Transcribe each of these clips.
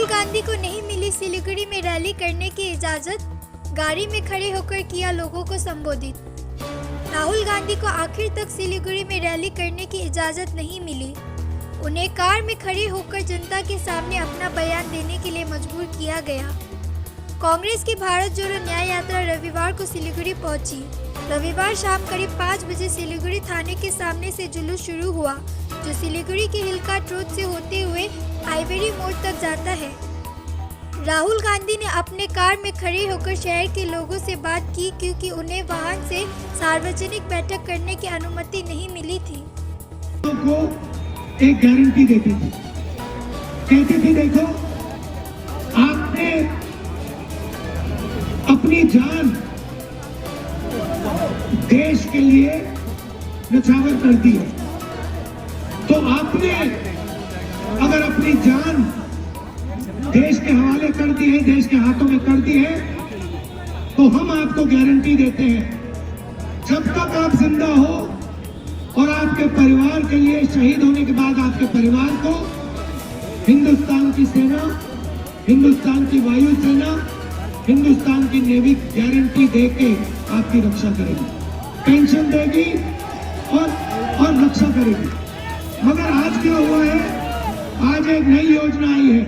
राहुल गांधी को नहीं मिली सिलीगुड़ी में रैली करने की इजाजत, गाड़ी में खड़े होकर किया लोगों को संबोधित। राहुल गांधी को आखिर तक सिलीगुड़ी में रैली करने की इजाजत नहीं मिली। उन्हें कार में खड़े होकर जनता के सामने अपना बयान देने के लिए मजबूर किया गया। कांग्रेस की भारत जोड़ो न्याय यात्रा रविवार को सिलीगुड़ी पहुंची। रविवार शाम करीब 5 बजे सिलीगुड़ी थाने के सामने से जुलूस शुरू हुआ, जो सिलीगुड़ी के हिलकाट रोड से होते हुए आइवरी मोड़ तक जाता है। राहुल गांधी ने अपने कार में खड़े होकर शहर के लोगों से बात की, क्योंकि उन्हें वाहन से सार्वजनिक बैठक करने की अनुमति नहीं मिली थी। को एक गारंटी देती थी, कहती थी देखो आपने अपनी जान देश के लिए न्यौछावर कर दी है, तो आपने अगर अपनी जान देश के हवाले कर दी है, देश के हाथों में कर दी है, तो हम आपको गारंटी देते हैं जब तक आप जिंदा हो और आपके परिवार के लिए शहीद होने के बाद आपके परिवार को हिंदुस्तान की सेना, हिंदुस्तान की वायुसेना, हिंदुस्तान की नेवी गारंटी देके आपकी रक्षा करेगी, पेंशन देगी और रक्षा करेगी। मगर आज क्या हुआ है, आज एक नई योजना आई है,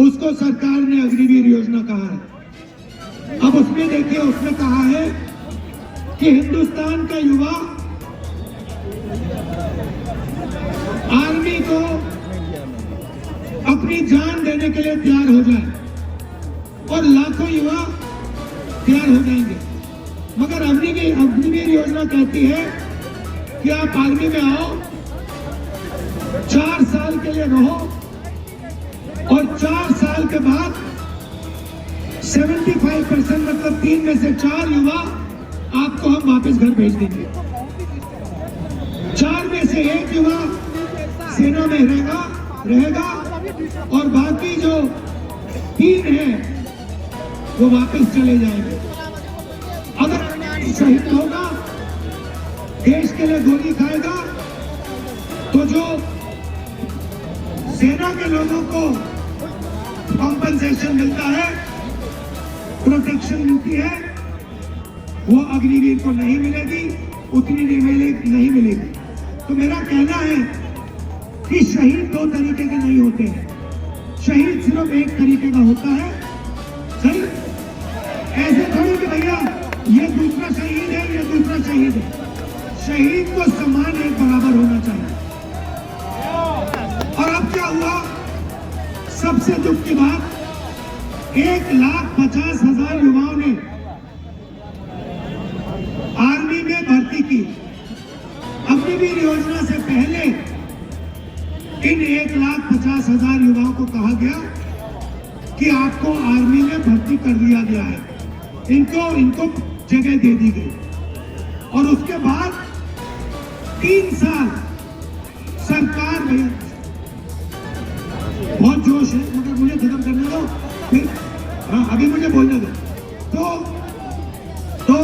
उसको सरकार ने अग्निवीर योजना कहा है। अब उसमें देखिए, उसने कहा है कि हिंदुस्तान का युवा आर्मी को अपनी जान देने के लिए तैयार हो जाए और लाखों युवा तैयार हो जाएंगे। मगर अग्निवीर योजना कहती है कि आप आर्मी में आओ, 4 साल के लिए रहो और 4 साल के बाद 75% मतलब 3 में से 4 युवा आपको हम वापस घर भेज देंगे। 4 में से 1 युवा सेना में रहेगा और बाकी जो 3 हैं वो वापस चले जाएंगे। अगर शहीद होगा, देश के लिए गोली खाएगा, तो जो सेना के लोगों को कॉम्पनसेशन मिलता है, प्रोटेक्शन मिलती है, वो अग्निवीर को नहीं मिलेगी, उतनी नहीं मिलेगी। तो मेरा कहना है कि शहीद 2 तरीके के नहीं होते हैं, शहीद सिर्फ एक तरीके का होता है। सही ऐसे थोड़ी कि भैया ये दूसरा शहीद है, ये दूसरा शहीद है। शहीद को समान एक बराबर होना चाहिए। और अब क्या हुआ, सबसे दुख की बात, 1,50,000 युवाओं ने आर्मी में भर्ती की। अग्निवीर योजना से पहले इन 1,50,000 युवाओं को कहा गया कि आपको आर्मी में भर्ती कर दिया गया है, इनको जगह दे दी गई। और उसके बाद 3 साल सरकार में बहुत जोश है, मगर मुझे खत्म करने दो फिर, हाँ अभी मुझे बोलने दो। तो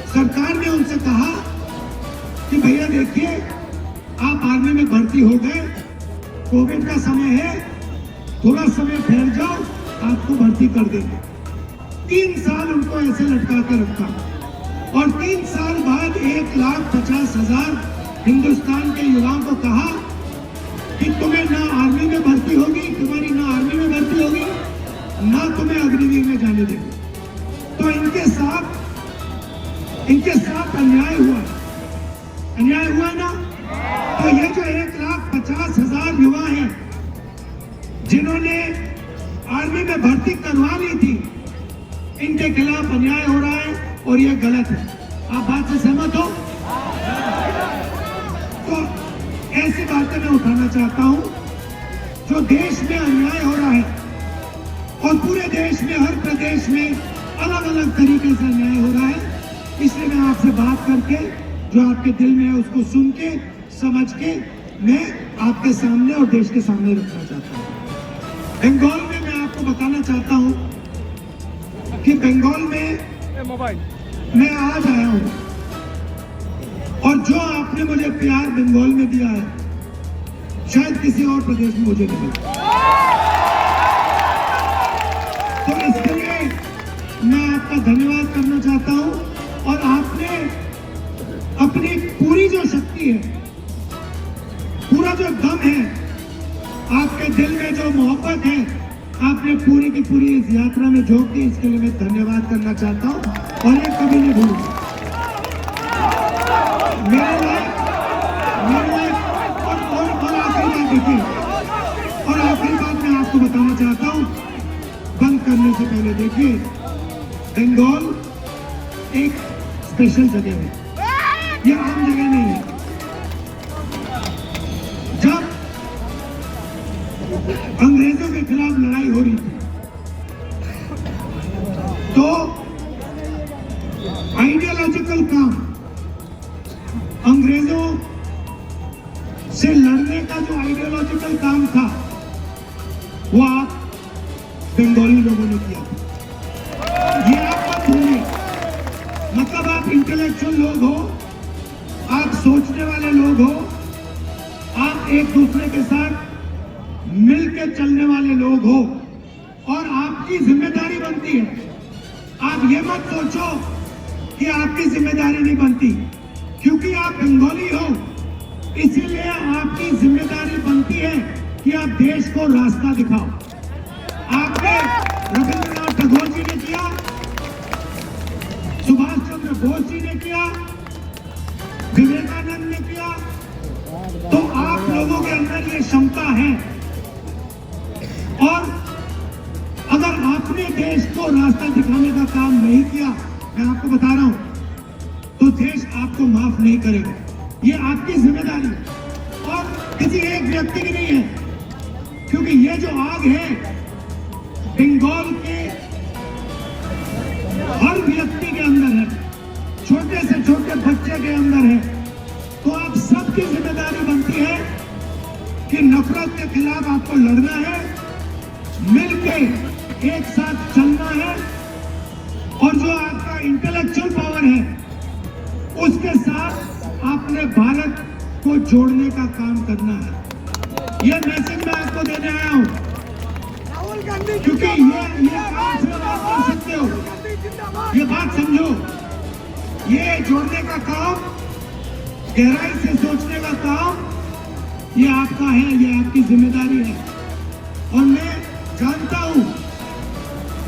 सरकार ने उनसे कहा कि भैया देखिए आप आर्मी में भर्ती हो गए, कोविड का समय है, थोड़ा समय ठहर जाओ, आपको भर्ती कर देंगे। 3 साल उनको ऐसे लटका के रखा और 3 साल बाद 1,50,000 हिंदुस्तान के युवाओं को कहा कि तुम्हें ना आर्मी में भर्ती होगी, तुम्हारी ना आर्मी में भर्ती होगी, ना तुम्हें अग्निवीर में जाने देंगे। तो इनके साथ अन्याय हुआ ना। तो ये जो 1,50,000 युवा हैं जिन्होंने आर्मी में भर्ती करवा ली थी, इनके खिलाफ अन्याय हो रहा है और ये गलत है। आप बात से सहमत हो? तो ऐसी बातें मैं उठाना चाहता हूं, जो देश में अन्याय हो रहा है और पूरे देश में हर प्रदेश में अलग अलग तरीके से अन्याय हो रहा है। इसलिए मैं आपसे बात करके जो आपके दिल में है उसको सुन के समझ के मैं आपके सामने और देश के सामने रखना चाहता हूँ। बंगाल में मैं आपको बताना चाहता हूँ कि बंगाल में मैं आज आया हूँ और जो आपने मुझे प्यार बंगाल में दिया है शायद किसी और प्रदेश में मुझे नहीं मिला। तो इसके लिए मैं आपका धन्यवाद करना चाहता हूं और आपने अपनी पूरी जो शक्ति है, पूरा जो दम है, आपके दिल में जो मोहब्बत है, आपने पूरी की पूरी इस यात्रा में झोंक दी। इसके लिए मैं धन्यवाद करना चाहता हूं और ये कभी नहीं भूलूंगा। मेरे लाइफ और आखिरी बात देखिए, और आखिरी बात मैं आपको बताना चाहता हूं बंद करने से पहले। देखिए, बंगाल एक स्पेशल जगह है, ये आम जगह नहीं है। जब अंग्रेजों के खिलाफ लड़ाई हो रही थी तो आइडियोलॉजिकल काम, अंग्रेजों से लड़ने का जो आइडियोलॉजिकल काम था वो आप बंगाली लोगों ने किया। ये आप मत भूलिए। मतलब आप इंटेलेक्चुअल लोग हो, आप सोचने वाले लोग हो, आप एक दूसरे के साथ मिलकर चलने वाले लोग हो और आपकी जिम्मेदारी बनती है। आप ये मत सोचो कि आपकी जिम्मेदारी नहीं बनती, क्योंकि आप बंगाली हो इसीलिए आपकी जिम्मेदारी बनती है कि आप देश को रास्ता दिखाओ। आपने रविंद्रनाथ टैगोर जी ने किया, सुभाष चंद्र बोस जी ने किया, विवेकानंद ने किया, तो आप लोगों के अंदर ये क्षमता है। और अगर आपने देश को रास्ता दिखाने का काम नहीं किया, मैं आपको बता रहा हूं, तो देश आपको माफ नहीं करेगा। ये आपकी जिम्मेदारी है और किसी एक व्यक्ति की नहीं है, क्योंकि ये जो आग है बंगाल के हर व्यक्ति के अंदर है, छोटे से छोटे बच्चे के अंदर है। तो आप सबकी जिम्मेदारी बनती है कि नफरत के खिलाफ आपको लड़ना है, मिलकर एक साथ चलना है और जो आपका इंटेलेक्चुअल पावर है उसके साथ आपने भारत को जोड़ने का काम करना है। यह मैसेज मैं आपको देने आया हूं, क्योंकि ये काम सिर्फ आप कर सकते हो। ये बात समझो, ये जोड़ने का काम, गहराई से सोचने का काम, ये आपका है, ये आपकी जिम्मेदारी है। और मैं जानता हूं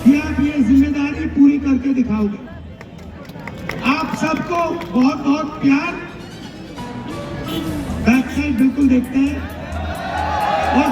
कि आप ये जिम्मेदारी पूरी करके दिखाओगे। आप सबको बहुत बहुत प्यार। बैक साइड बिल्कुल देखते हैं और